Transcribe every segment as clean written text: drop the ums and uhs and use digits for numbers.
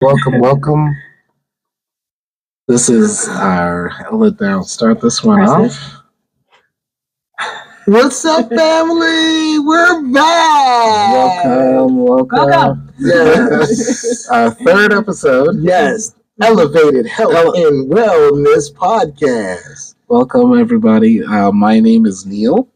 Welcome, welcome. This is our. I'll start this one off. What's up, family? We're back. Welcome. Yes, our third episode. Yes, Elevated Health and Wellness Podcast. Welcome, everybody. My name is Neil.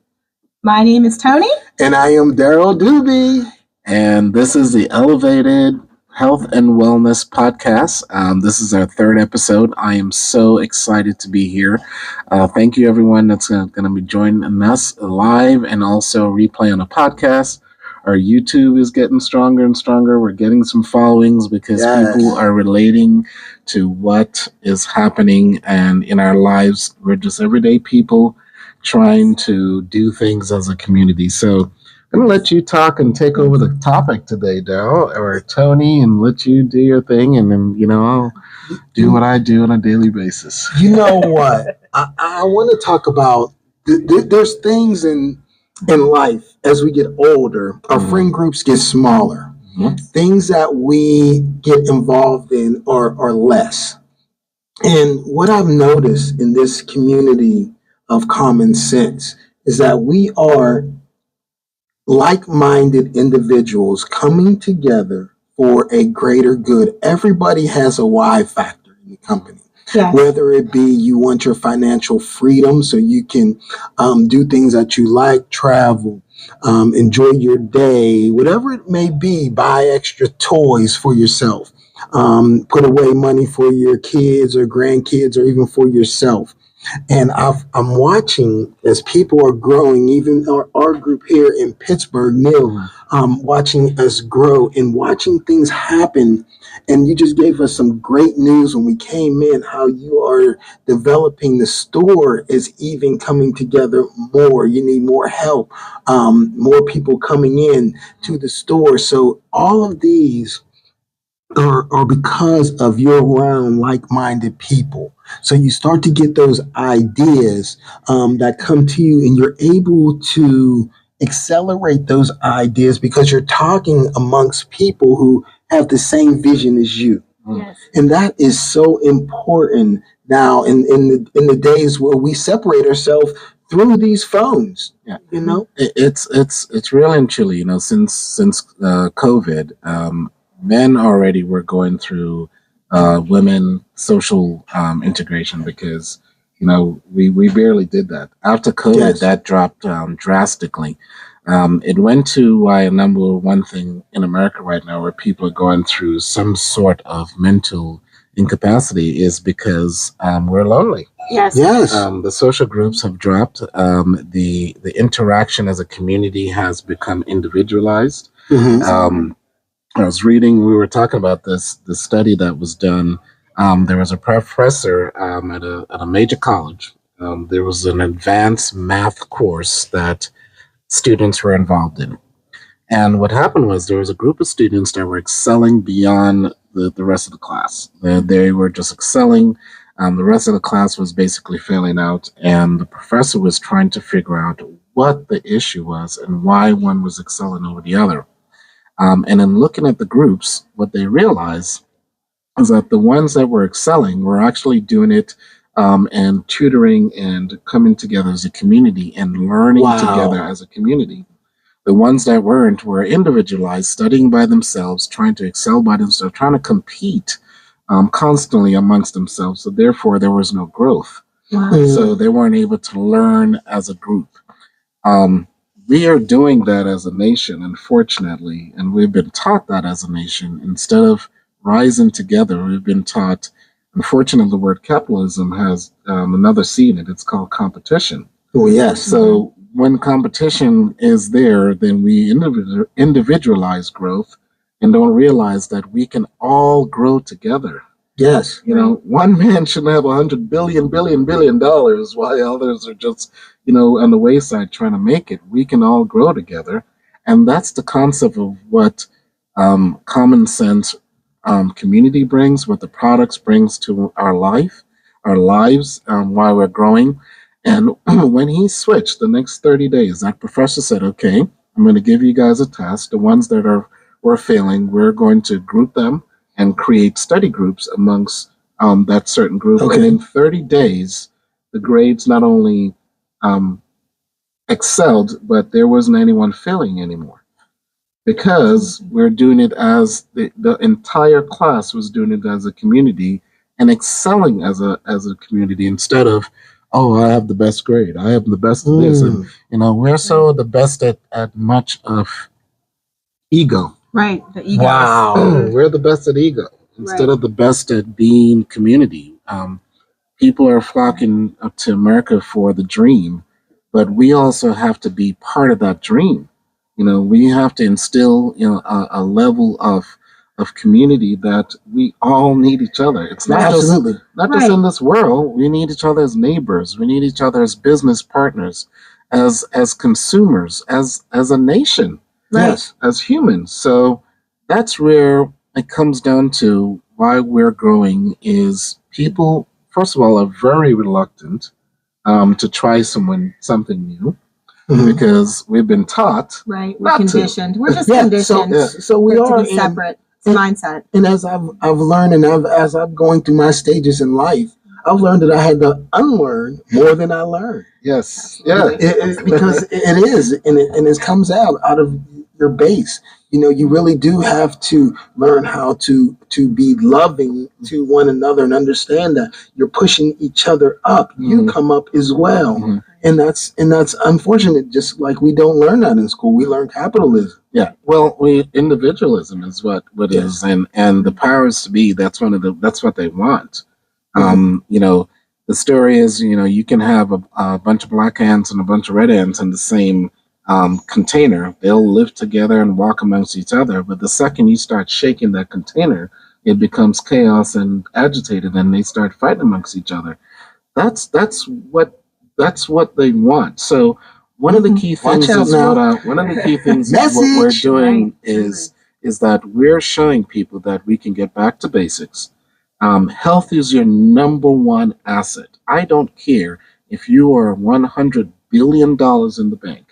My name is Toni. And I am Daryl Doobie. And this is the Elevated Health and Wellness Podcast. This is our third episode. I am so excited to be here. Thank you, everyone that's going to be joining us live and also replay on a podcast. Our YouTube is getting stronger and stronger. We're getting some followings because people are relating to what is happening and in our lives. We're just everyday people trying to do things as a community. So I'm going to let you talk and take over the topic today, Daryl, or Toni, and let you do your thing, and then, I'll do what I do on a daily basis. You know what? I want to talk about, there's things in life as we get older, our friend groups get smaller. Things that we get involved in are less. And what I've noticed in this community of common sense is that we are like-minded individuals coming together for a greater good. Everybody has a why factor in the company. Yes. Whether it be you want your financial freedom so you can do things that you like, travel, enjoy your day, whatever it may be, buy extra toys for yourself, put away money for your kids or grandkids or even for yourself. And I'm watching as people are growing, even our group here in Pittsburgh, Neil, watching us grow and watching things happen. And you just gave us some great news when we came in, how you are developing the store is even coming together more. You need more help, more people coming in to the store. So all of these are because of you're around like-minded people. So you start to get those ideas that come to you, and you're able to accelerate those ideas because you're talking amongst people who have the same vision as you. Yes. And that is so important now in the days where we separate ourselves through these phones. Yeah. It's real and chilly. Since COVID, men already were going through women social integration because we barely did that. After COVID, that dropped drastically. It went to why number one thing in America right now where people are going through some sort of mental incapacity is because we're lonely. Yes. The social groups have dropped. The interaction as a community has become individualized. I was reading, we were talking about the study that was done. There was a professor at a major college. There was an advanced math course that students were involved in. And what happened was there was a group of students that were excelling beyond the rest of the class. They were just excelling. The rest of the class was basically failing out. And the professor was trying to figure out what the issue was and why one was excelling over the other. And in looking at the groups, what they realized is that the ones that were excelling were actually doing it and tutoring and coming together as a community and learning together as a community. The ones that weren't were individualized, studying by themselves, trying to excel by themselves, trying to compete constantly amongst themselves. So therefore, there was no growth. Wow. So they weren't able to learn as a group. We are doing that as a nation, unfortunately, and we've been taught that as a nation. Instead of rising together, we've been taught, unfortunately, the word capitalism has another C in it. It's called competition. Oh, yes. So when competition is there, then we individualize growth and don't realize that we can all grow together. Yes. One man shouldn't have $100 billion while others are just, on the wayside trying to make it. We can all grow together. And that's the concept of what common sense community brings, what the products brings to our lives, while we're growing. And when he switched the next 30 days, that professor said, okay, I'm going to give you guys a task. The ones that were failing, we're going to group them and create study groups amongst that certain group. Okay. And in 30 days, the grades not only excelled, but there wasn't anyone failing anymore, because we're doing it as the entire class was doing it as a community and excelling as a community, instead of, oh, I have the best grade, I have the best of this. And we're so the best at much of ego. Right. The ego. Wow. We're the best at ego instead Right. of the best at being community. People are flocking up to America for the dream, but we also have to be part of that dream. We have to instill a level of community that we all need each other. It's not Absolutely. just Right. in this world. We need each other as neighbors. We need each other as business partners, as consumers, as a nation, Right. Yes. as humans. So that's where it comes down to why we're growing. Is people, first of all, are very reluctant to try something new, because we've been taught Right. We're not to. conditioned. We're just Yeah. conditioned So we to are be separate. It's and- mindset. And as I've learned, and as I'm going through my stages in life, I've learned that I had to unlearn more than I learned. Yes. Yeah. Because it is, and it comes out of your base. You really do have to learn how to be loving to one another and understand that you're pushing each other up. You come up as well, and that's unfortunate. Just like we don't learn that in school, we learn capitalism. Yeah. Well, individualism is what is, and the powers to be. That's what they want. The story is, you can have a bunch of black ants and a bunch of red ants in the same container. They'll live together and walk amongst each other. But the second you start shaking that container, it becomes chaos and agitated, and they start fighting amongst each other. That's what they want. So one of the key things Watch out is now. one of the key things is what we're Message. doing Right. is that we're showing people that we can get back to basics. Health is your number one asset. I don't care if you are $100 billion in the bank.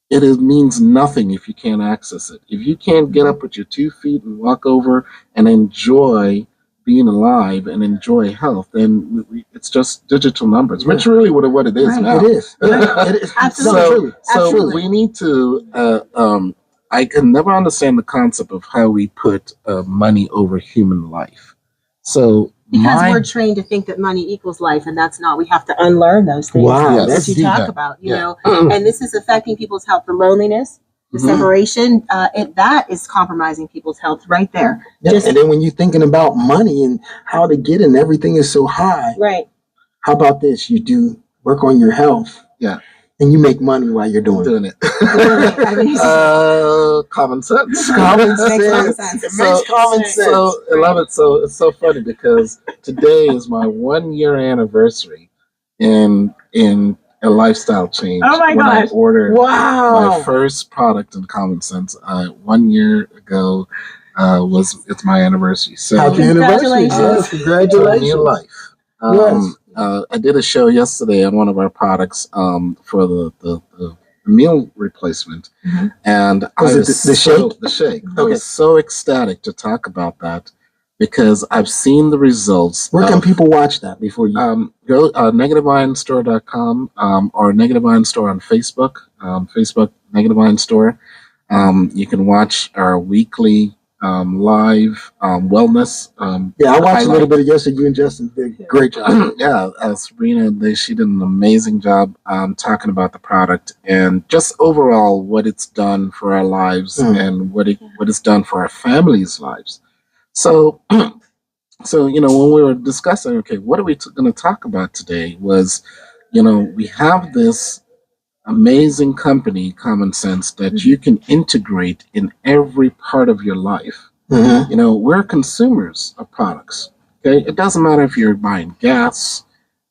It means nothing if you can't access it. If you can't get up with your 2 feet and walk over and enjoy being alive and enjoy health, then it's just digital numbers, which really what it is Right. now. It is. It is. Absolutely. So Absolutely. we need to. I can never understand the concept of how we put money over human life. So Because we're trained to think that money equals life, and that's not. We have to unlearn those things. Wow, That's that's what you deep. talk Yeah. about, Yeah. and this is affecting people's health. The loneliness, the separation, that is compromising people's health right there. Yeah, Just- and then when you're thinking about money and how to get it, and everything is so high. Right. How about this? You do work on your health. Yeah. And you make money while you're doing it. I mean, Common sense. Common Makes a lot of sense. sense. It makes common sense. So I love it. So it's so funny because today is my 1-year anniversary in a lifestyle change. Oh my when I gosh. ordered Wow. my first product in Common Sense 1 year ago. It's my anniversary. So Happy anniversary. Congratulations. Yes, congratulations. new life. Yes. I did a show yesterday on one of our products for the meal replacement, and I Was it was the shake? The shake. I Okay. was so ecstatic to talk about that because I've seen the results. Where can people watch that before you? Go negativeinstore.com or Negative Iron Store on Facebook. Facebook Negative Iron Store. You can watch our weekly live wellness. Yeah, I watched a highlight. little bit of yesterday. You and Justin did a great job. Yeah, Sabrina, she did an amazing job talking about the product and just overall what it's done for our lives and what it's done for our families' lives. So, when we were discussing, okay, what are we going to talk about today? Was, we have this amazing company, Common Sense, that you can integrate in every part of your life. We're consumers of products. Okay, it doesn't matter if you're buying gas,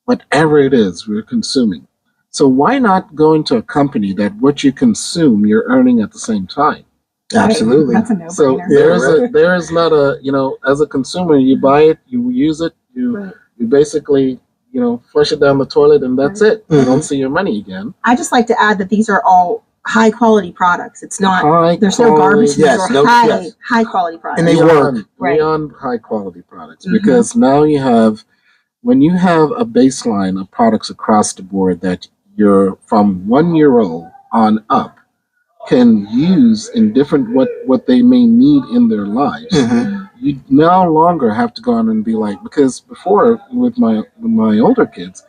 whatever it is, we're consuming. So why not go into a company that what you consume, you're earning at the same time? Absolutely. That's a no-brainer. So there is not a, as a consumer, you buy it, you use it, you basically, flush it down the toilet, and that's it. You don't see your money again. I just like to add that these are all high quality products. It's not, High there's no quality- garbage. Yes, These are no- high, yes. high quality products. And they work. Right. beyond high quality products, Mhm. because now you have, when you have a baseline of products across the board that you're from 1 year old on up can use in different what they may need in their lives. Mhm. You no longer have to go on and be like, because before with my older kids,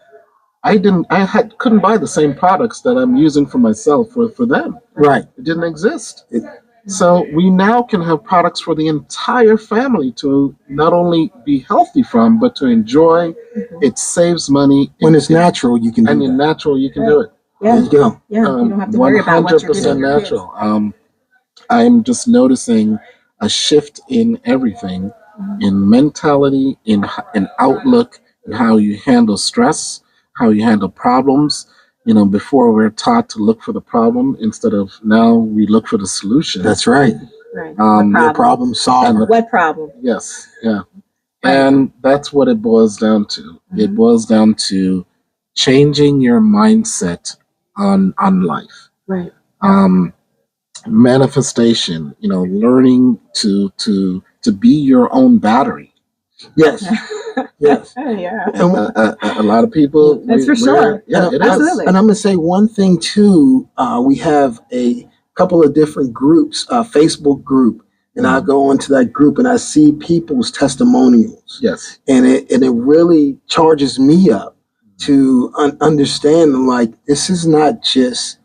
couldn't buy the same products that I'm using for myself for them. Right. It didn't exist. It- So we now can have products for the entire family to not only be healthy from, but to enjoy. It saves money. When it's natural, you can do and in that. natural, you can do it. There Yeah. you go. Yeah. You don't have to worry about what you're giving 100% your kids. natural. I'm just noticing a shift in everything, in mentality, in outlook, in how you handle stress, how you handle problems. Before we're taught to look for the problem, instead of now we look for the solution. That's right. Right. Um, What Your problem solver. What problem? Yes, yeah. Right. And that's what it boils down to. It boils down to changing your mindset on life. Right. Manifestation, learning to be your own battery. Yes. Yes. Yeah. And A lot of people. That's for sure. Yeah, it is. Absolutely. And I'm going to say one thing too. We have a couple of different groups, Facebook group, and I go into that group and I see people's testimonials, Yes. and it really charges me up to understand, like, this is not just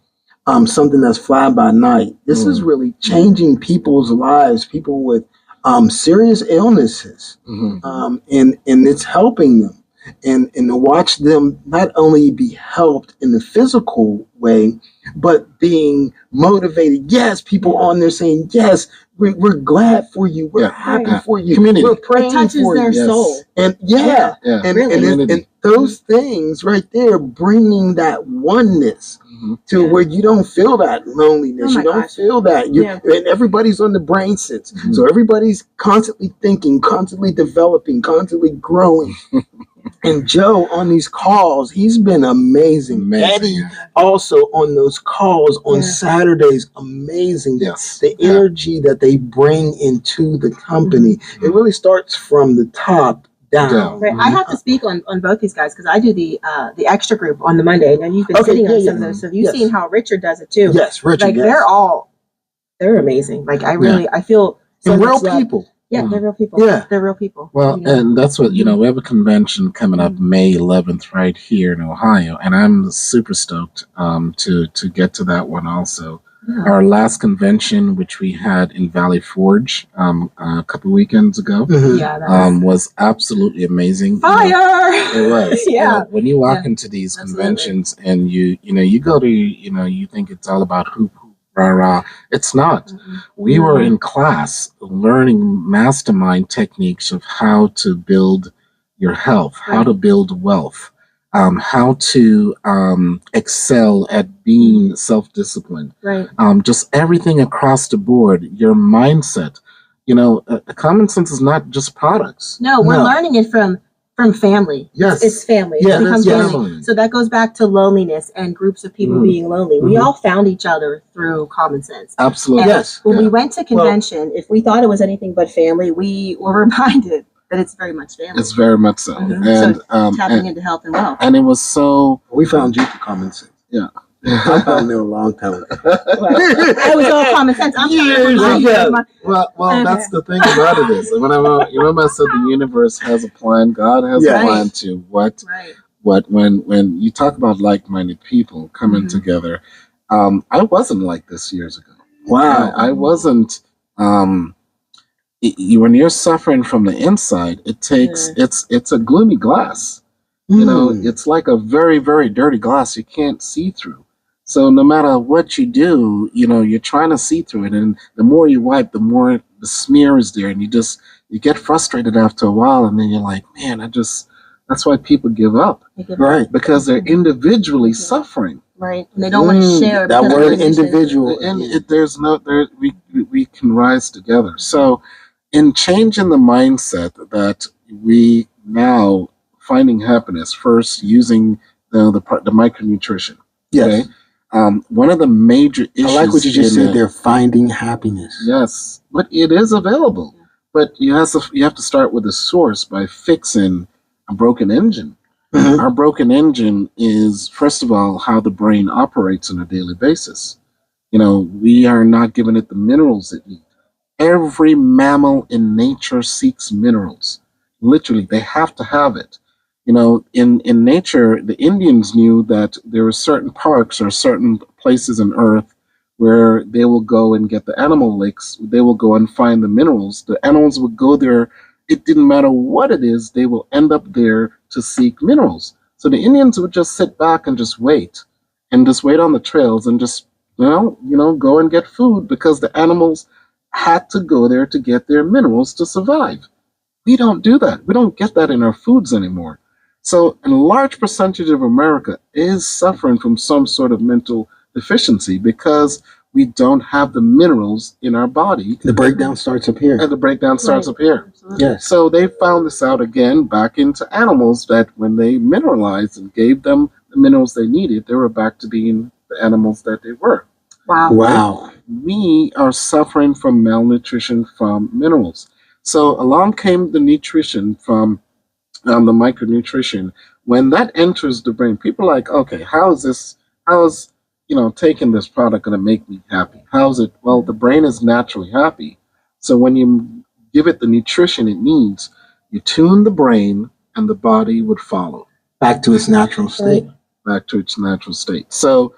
something that's fly by night. This is really changing people's lives. People with serious illnesses, Mhm. and it's helping them. And to watch them not only be helped in the physical way, but being motivated. Yes, people on there saying, yes, we're glad for you. We're Yeah. happy Right. for you. Community. We're It praying touches for their you. Yes. soul. And Yeah. and, Really. and those things right there, bringing that oneness Mhm. to Yeah. where you don't feel that loneliness. Oh my You don't gosh. feel that. Yeah. And everybody's on the brain sense. Mhm. So everybody's constantly thinking, constantly developing, constantly growing. And Joe on these calls, he's been amazing. Amazing, Eddie yeah. also on those calls on Yeah. Saturdays, amazing. Yes. The Yeah. energy that they bring into the company, it really starts from the top down. Right. I have to speak on both these guys because I do the extra group on the Monday, and you've been Okay, sitting on yeah, some of yeah. those. So you've Yes. seen how Richard does it too. Yes, Richard. Like yes. they're amazing. Like I really, I feel so And real much love. people. Yeah, they're real people. Yeah. They're real people. Well, you know? and that's what, we have a convention coming up May 11th right here in Ohio, and I'm super stoked to get to that one also. Yeah. Our last convention, which we had in Valley Forge a couple weekends ago, Mhm. Yeah, that's was absolutely amazing. fire. It was. Yeah. When you walk Yeah. into these Absolutely. conventions and you go to, you think it's all about hoop, rah, rah. It's not. Mhm. We were in class learning mastermind techniques of how to build your health, how Right. to build wealth, how to excel at being self-disciplined, Right. just everything across the board, your mindset. Common sense is not just products. No, we're No. learning it from family. Yes. It's family. Yeah, It becomes yes. family. So that goes back to loneliness and groups of people Mhm. being lonely. We Mhm. all found each other through common sense. Absolutely. And Yes. when we Yeah. went to convention, if we thought it was anything but family, we were reminded that it's very much family. It's very much so. Mhm. And, So tapping and into health and wealth. and it was so We found you for common sense. yeah. I found it a long time ago. I was all common sense. I'm Years reminded ago. of my- Well, that's the thing about it is when you remember I said the universe has a plan, God has Yeah. a plan to what Right. when you talk about like-minded people coming Mhm. together. I wasn't like this years ago. Wow. I wasn't. When you're suffering from the inside, it takes it's a gloomy glass. Mm. It's like a very, very dirty glass you can't see through. So no matter what you do, you're trying to see through it, and the more you wipe, the more the smear is there, and you get frustrated after a while, and then you're like, man, that's why people give up, They give Right. because they're individually suffering. Right. And they don't want to share. That because of word the condition. individual. And we can rise together. So in changing the mindset that we now finding happiness first using the micronutrition. Yes. One of the major issues. I like what you just said. They're finding happiness. Yes, but it is available. But you have to start with the source by fixing a broken engine. Mhm. Our broken engine is, first of all, how the brain operates on a daily basis. We are not giving it the minerals it needs. Every mammal in nature seeks minerals. Literally, they have to have it. In nature, the Indians knew that there were certain parks or certain places on Earth where they will go and get the animal licks. They will go and find the minerals. The animals would go there. It didn't matter what it is, they will end up there to seek minerals. So the Indians would just sit back and just wait on the trails and just, go and get food because the animals had to go there to get their minerals to survive. We don't do that. We don't get that in our foods anymore. So a large percentage of America is suffering from some sort of mental deficiency because we don't have the minerals in our body. The breakdown starts up here. And the breakdown starts up here. Absolutely. Yes. So they found this out again back into animals that when they mineralized and gave them the minerals they needed, they were back to being the animals that they were. Wow. Wow. We are suffering from malnutrition from minerals. So along came the nutrition from the micronutrition. When that enters the brain, people are like, okay, how is taking this product going to make me happy? How's it? Well, the brain is naturally happy. So when you give it the nutrition it needs, you tune the brain and the body would follow. Back to its natural state. Back to its natural state. So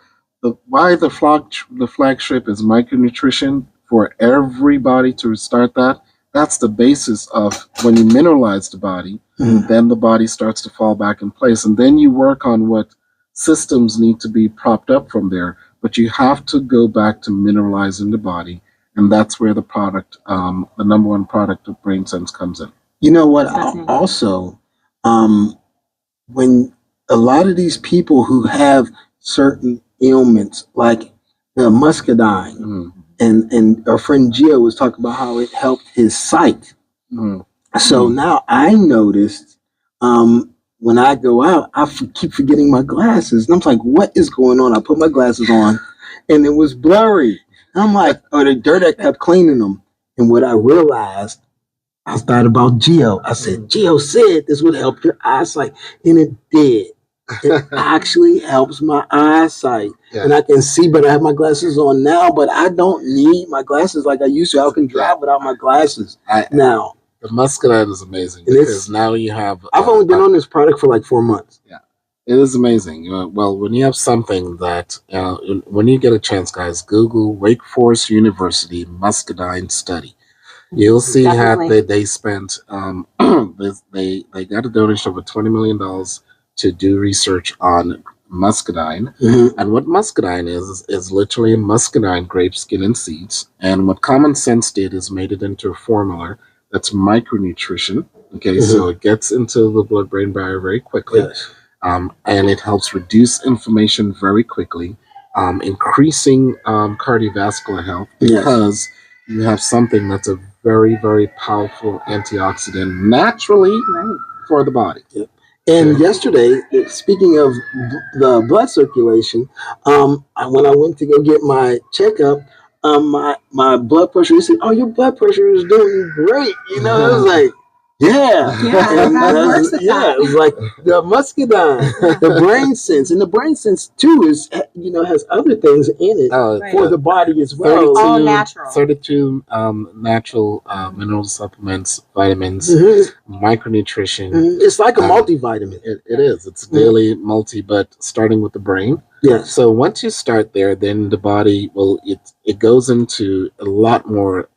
why the flagship is micronutrition for everybody to restart that. That's the basis of when you mineralize the body, then the body starts to fall back in place. And then you work on what systems need to be propped up from there. But you have to go back to mineralizing the body. And that's where the product, the number one product of BrainSense comes in. You know what? Also, when a lot of these people who have certain ailments, like the muscadine, and our friend Gio was talking about how it helped his sight. So now I noticed when I go out, keep forgetting my glasses. And I'm like, what is going on? I put my glasses on and it was blurry. I'm like, the dirt, I kept cleaning them. And what I realized, I thought about Gio. I said, Gio said this would help your eyesight. And it did. It actually helps my eyesight. And I can see, but I have my glasses on now, but I don't need my glasses like I used to. I can drive without my glasses now. The muscadine is amazing because now you have... I've only been on this product for like 4 months. Yeah, it is amazing. Well, when you have something that... when you get a chance, guys, Google Wake Forest University muscadine study. You'll see how they spent... they got a donation of over $20 million to do research on muscadine. And what muscadine is literally muscadine, grape skin, and seeds. And what Common Sense did is made it into a formula that's micronutrition. Okay, so it gets into the blood-brain barrier very quickly. And it helps reduce inflammation very quickly, increasing cardiovascular health because you have something that's a very, very powerful antioxidant naturally for the body. And yesterday, speaking of the blood circulation, when I went to go get my checkup, my blood pressure, he said, "Oh, your blood pressure is doing great." You know, I was like, it was like the muscadine, the BrainSense, and the BrainSense too is, has other things in it for the body as well. 32 natural mineral supplements, vitamins, micronutrition. It's like a multivitamin. It is. It's a daily multi, but starting with the brain. Yes. So once you start there, then the body it goes into a lot more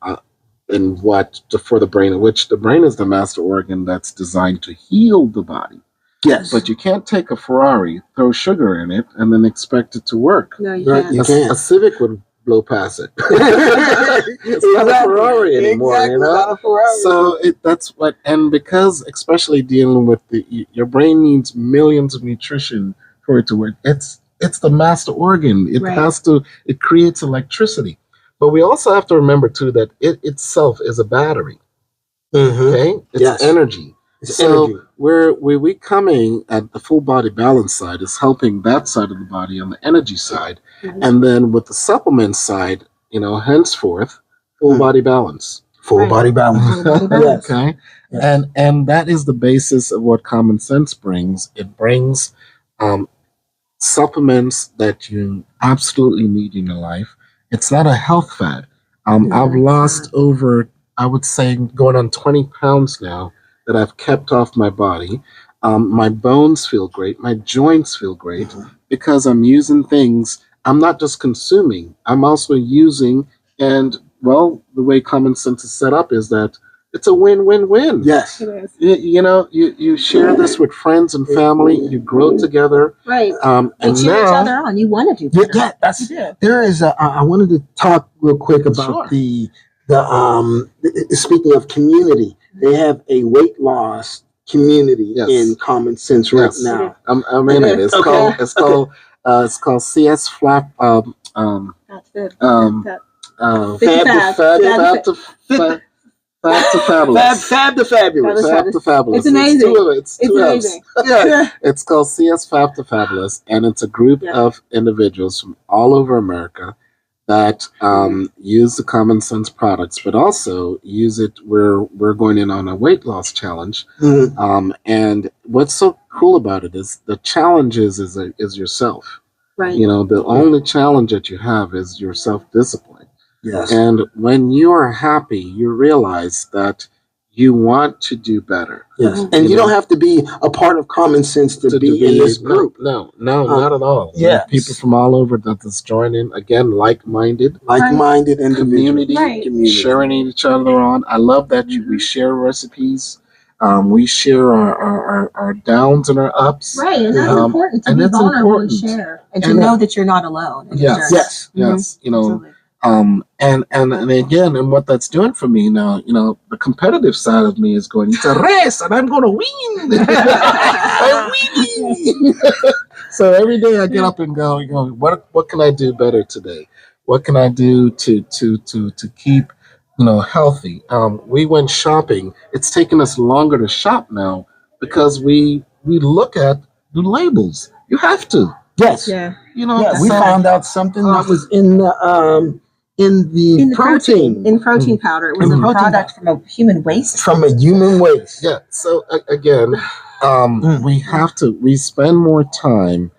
in for the brain, which the brain is the master organ that's designed to heal the body. Yes. But you can't take a Ferrari, throw sugar in it, and then expect it to work. No, you can't. You can't. A Civic would blow past it. It's not a Ferrari anymore, Exactly, not a Ferrari. So that's what, and because especially dealing with your brain needs millions of nutrition for it to work. It's the master organ. It creates electricity. But we also have to remember too that it itself is a battery. Okay? It's energy. It's So energy. where we coming at the full body balance side is helping that side of the body on the energy side, Mhm. and then with the supplement side, henceforth full Mm. body balance. Full Right. body balance. Full body balance. Okay, Yes. and that is the basis of what common sense brings. It brings um, supplements that you absolutely need in your life. It's not a health fad. I've Mhm. lost over, I would say, going on 20 pounds now that I've kept off my body. My bones feel great. My joints feel great because I'm using things. I'm not just consuming, I'm also using. And, well, the way common sense is set up is that it's a win win win. Yes. It is. You share this with friends and family, you grow together. Right. And You cheer each now, other on. You want to do Yeah, better. yeah, that's You do. there is a I wanted to talk real quick about Sure. speaking of community, they have a weight loss community Yes. in Common Sense right Yes. now. I'm in it. It's Okay. called it's called CS Flap That's good. Fab Fab to Fabulous. Fab the Fabulous. Fab to Fabulous. It's amazing. It's two of it. It's It's two Fs. amazing. Yeah. It's called CS Fab to Fabulous, and it's a group Yeah. of individuals from all over America that use the common sense products, but also use it. We're going in on a weight loss challenge, Mhm. and what's so cool about it is the challenge is yourself. Right. The only challenge that you have is your self discipline. Yes. And when you are happy, you realize that you want to do better. Yes. Mhm. And you don't have to be a part of Common Sense to be in this group. No, not at all. Yes. People from all over that's joining. Again, like-minded, Like-minded individuals. community, Right. sharing each other on. I love that we share recipes. We share our downs and our ups. Right, and that's important to and be it's vulnerable important. and share, and to And know that you're not alone. In your Yes, journey. Yes. yes. Absolutely. And again, and what that's doing for me now, the competitive side of me is going, it's a race and I'm going to win. I'm winning. So every day I get up and go, what can I do better today? What can I do to keep, healthy? We went shopping. It's taken us longer to shop now because we look at the labels. You have to, Yes. Yeah. Yeah, we so- found out something that was in the protein. In protein powder. It was In a protein product from a human waste. from a human waste. Yeah. So again, we spend more time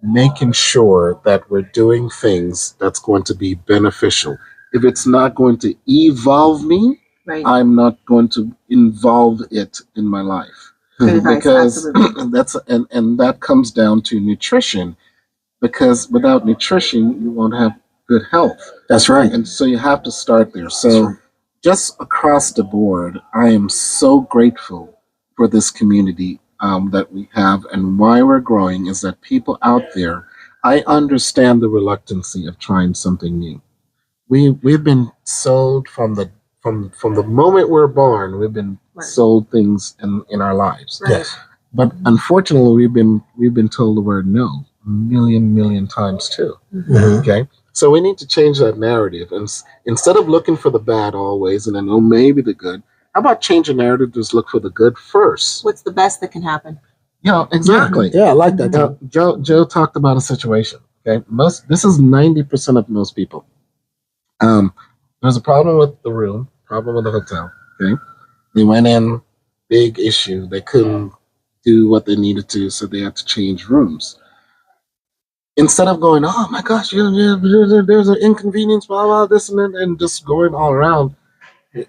making sure that we're doing things that's going to be beneficial. If it's not going to evolve me, Right. I'm not going to involve it in my life. Good advice. Because Absolutely. and that comes down to nutrition. Because without nutrition, you won't have good health. That's right. And so you have to start there. That's So right. just across the board, I am so grateful for this community that we have, and why we're growing is that people out there, I understand the reluctancy of trying something new. We've been sold from the moment we're born. We've been Right. sold things in our lives, Right. Yes. but unfortunately, we've been told the word no a million times too. Mhm. Okay. So we need to change that narrative. And instead of looking for the bad always and then, maybe the good, how about change the narrative? Just look for the good first. What's the best that can happen? Exactly. Yeah, I like that. Now, Joe talked about a situation. Okay. This is 90% of most people. There's a problem with the room, problem with the hotel. Okay. They went in, big issue. They couldn't do what they needed to, so they had to change rooms. Instead of going, oh my gosh, there's an inconvenience, blah, blah, this and that, and just going all around,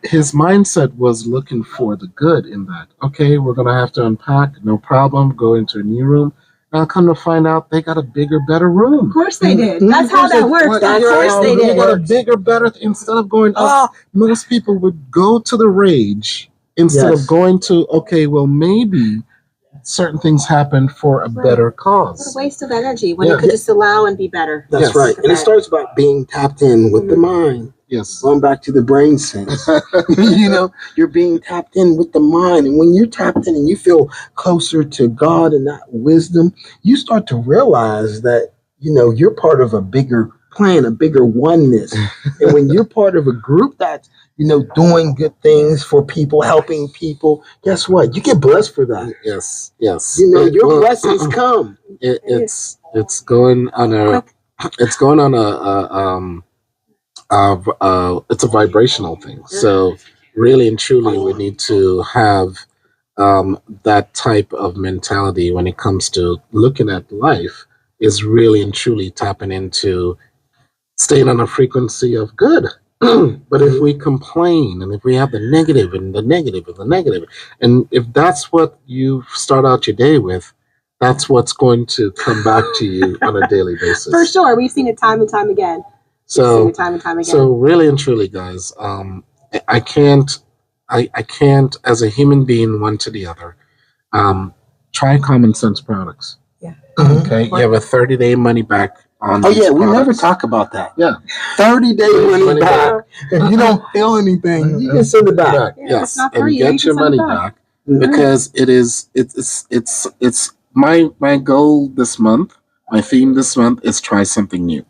his mindset was looking for the good in that. Okay, we're going to have to unpack, no problem, go into a new room. Now come to find out they got a bigger, better room. Of course they did. That's how that works. Of course they They did. got a bigger, better, instead of going, most people would go to the rage instead Yes. of going to, okay, well, maybe certain things happen for a better What a cause. waste of energy when Yeah. you could just allow and be better. That's Yes. right. And it starts about being tapped in with the mind. Yes. Going back to the brain sense. You're being tapped in with the mind. And when you're tapped in and you feel closer to God and that wisdom, you start to realize that, you're part of a bigger plan, a bigger oneness. And when you're part of a group that's, doing good things for people, helping people, guess what? You get blessed for that. Yes. Your blessings come. It's going on a it's a vibrational thing. So really and truly, we need to have that type of mentality when it comes to looking at life. Is really and truly tapping into staying on a frequency of good. But if we complain and if we have the negative and the negative and the negative, and if that's what you start out your day with, that's what's going to come back to you on a daily basis. For sure. We've seen it time and time again. So really and truly, guys, I can't, as a human being, one to the other, try common sense products. Yeah. Okay. You have a 30-day money back on. Oh yeah, we products. never talk about that. Yeah. 30-day money back. If you don't feel anything, you can send it back. Yes, and get your money back because it's my goal this month. My theme this month is try something new.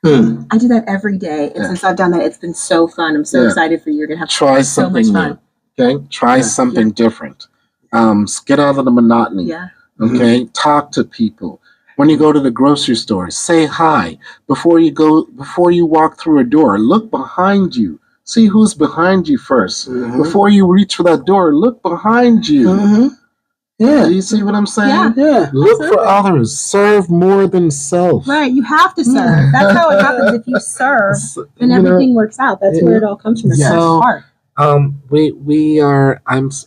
I do that every day, and since I've done that, it's been so fun. I'm so excited for you. You're gonna have try so something much fun. new. Okay, try something different. Get out of the monotony. Yeah. Okay, talk to people. When you go to the grocery store, say hi. Before you walk through a door, look behind you. See who's behind you first. Before you reach for that door, look behind you. Yeah. Do you see what I'm saying? Yeah. Look for others. Serve more than self. Right. You have to serve. That's how it happens. If you serve, then everything works out. That's where it all comes from. Yeah. So, heart. I'm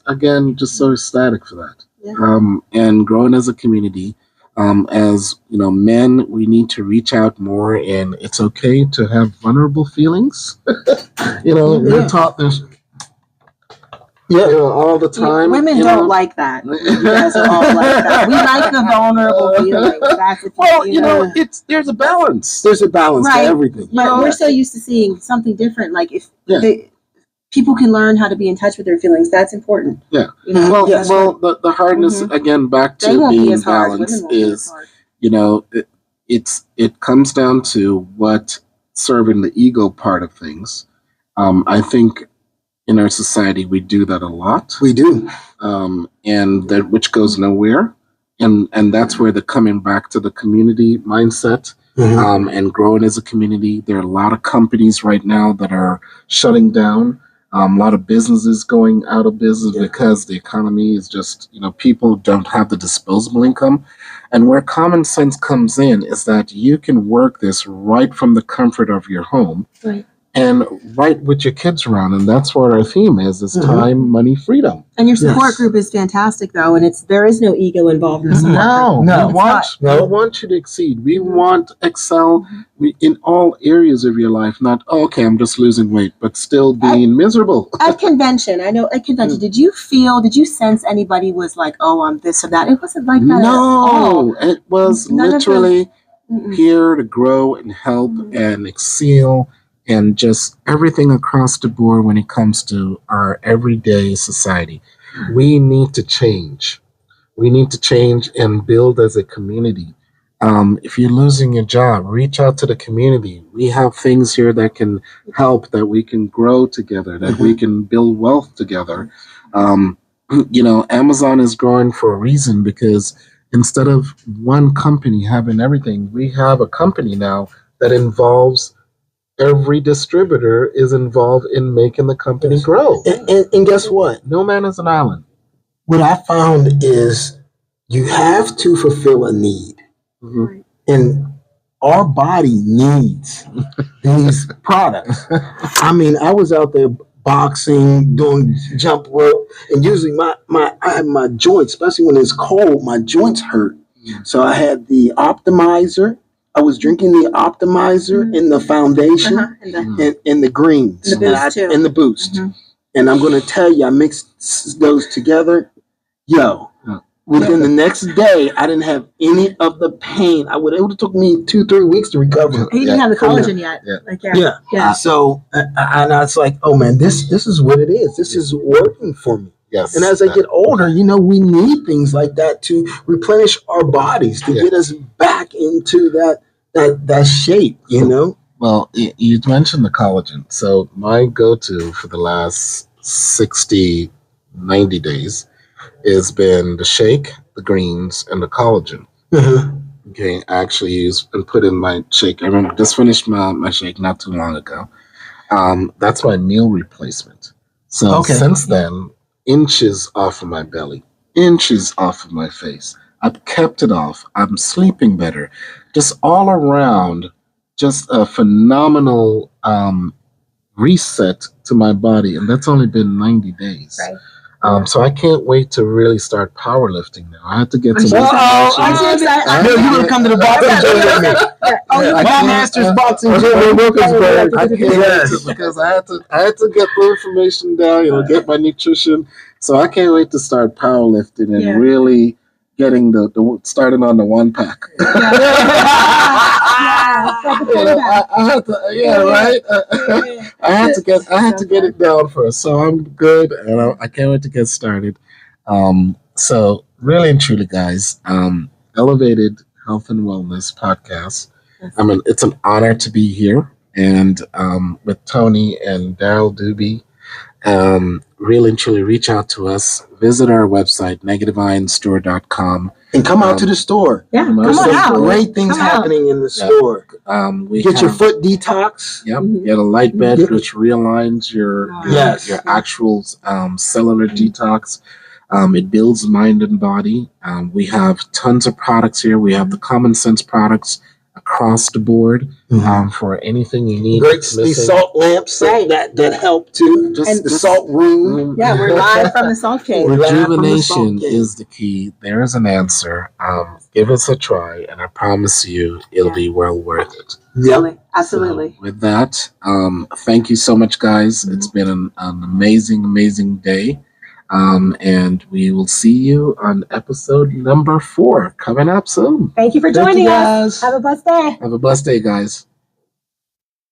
again just so ecstatic for that. Yeah. And growing as a community, as men, we need to reach out more, and it's okay to have vulnerable feelings. We're taught this. All the time. Women don't like that. You guys are all like that. We like the vulnerable feeling. That's there's a balance. There's a balance to everything. But we're so used to seeing something different. Like if people can learn how to be in touch with their feelings, that's important. Yeah. The hardness again, back to being balanced is, it comes down to what serving the ego part of things. I think in our society we do that a lot. We do, and that which goes nowhere, and that's where the coming back to the community mindset. And growing as a community. There are a lot of companies right now that are shutting down. A lot of businesses going out of business because the economy is just, people don't have the disposable income. And where common sense comes in is that you can work this right from the comfort of your home. Right. And right with your kids around. And that's what our theme is time, money, freedom. And your support group is fantastic, though. And there is no ego involved in the support group. We want you to exceed. We want excel in all areas of your life. Not, I'm just losing weight, but still being miserable. At convention, did you sense anybody was like, I'm this or that? It wasn't like that at all. It was literally here to grow and help and excel. And just everything across the board when it comes to our everyday society. We need to change. We need to change and build as a community. If you're losing your job, reach out to the community. We have things here that can help, that we can grow together, that we can build wealth together. Amazon is growing for a reason, because instead of one company having everything, we have a company now that involves every distributor is involved in making the company grow. And guess what? No man is an island. What I found is you have to fulfill a need. And our body needs these products. I mean, I was out there boxing, doing jump rope, and usually I have my joints, especially when it's cold, my joints hurt. So I had the optimizer. I was drinking the optimizer and the foundation and the greens and the boost. And I'm going to tell you, I mixed those together. Within the next day, I didn't have any of the pain. It would have took me 2-3 weeks to recover. He didn't have the collagen yet. So, and I was like, oh man, this is what it is. This is working for me. Yes. And as I get older, we need things like that to replenish our bodies, to get us back into that shape, you know? Well, you mentioned the collagen. So my go-to for the last 60, 90 days has been the shake, the greens, and the collagen. Uh-huh. Okay, I actually use and put in my shake. I remember just finished my shake not too long ago. That's my meal replacement. So Okay. since then, inches off of my belly, inches off of my face. I've kept it off. I'm sleeping better. Just all around, just a phenomenal reset to my body. And that's only been 90 days. Right. So I can't wait to really start powerlifting now. I have to get some. I'm so excited. I know you're gonna come to the boxing gym with me. My master's boxing gym in Wilkinsburg. I can't wait because I had to get the information down, get my nutrition. So I can't wait to start powerlifting and really getting the starting on the 1-pack. I had to, right. I had to get it down first. So I'm good, and I can't wait to get started. So really and truly, guys, Elevated Health and Wellness Podcast. I mean, it's an honor to be here, and with Toni and Daryl Doobie. Really and truly reach out to us. Visit our website, negativeionstore.com. And come out to the store. Yeah, Come There's on some out. great things happening in the store. We Get your foot detox. Yep. Get a light bed which realigns your actual cellular detox. It builds mind and body. We have tons of products here. We have the common sense products across the board for anything you need. Great these salt lamps that help too. Just the salt room. Yeah, we're live from the salt cave. Rejuvenation is the key. There is an answer. Give us a try, and I promise you it'll be well worth it. Yep. Absolutely. So with that, thank you so much, guys. It's been an amazing, amazing day. And we will see you on episode number 4 coming up soon. Thank you for joining us. Have a blessed day. Have a blessed day, guys.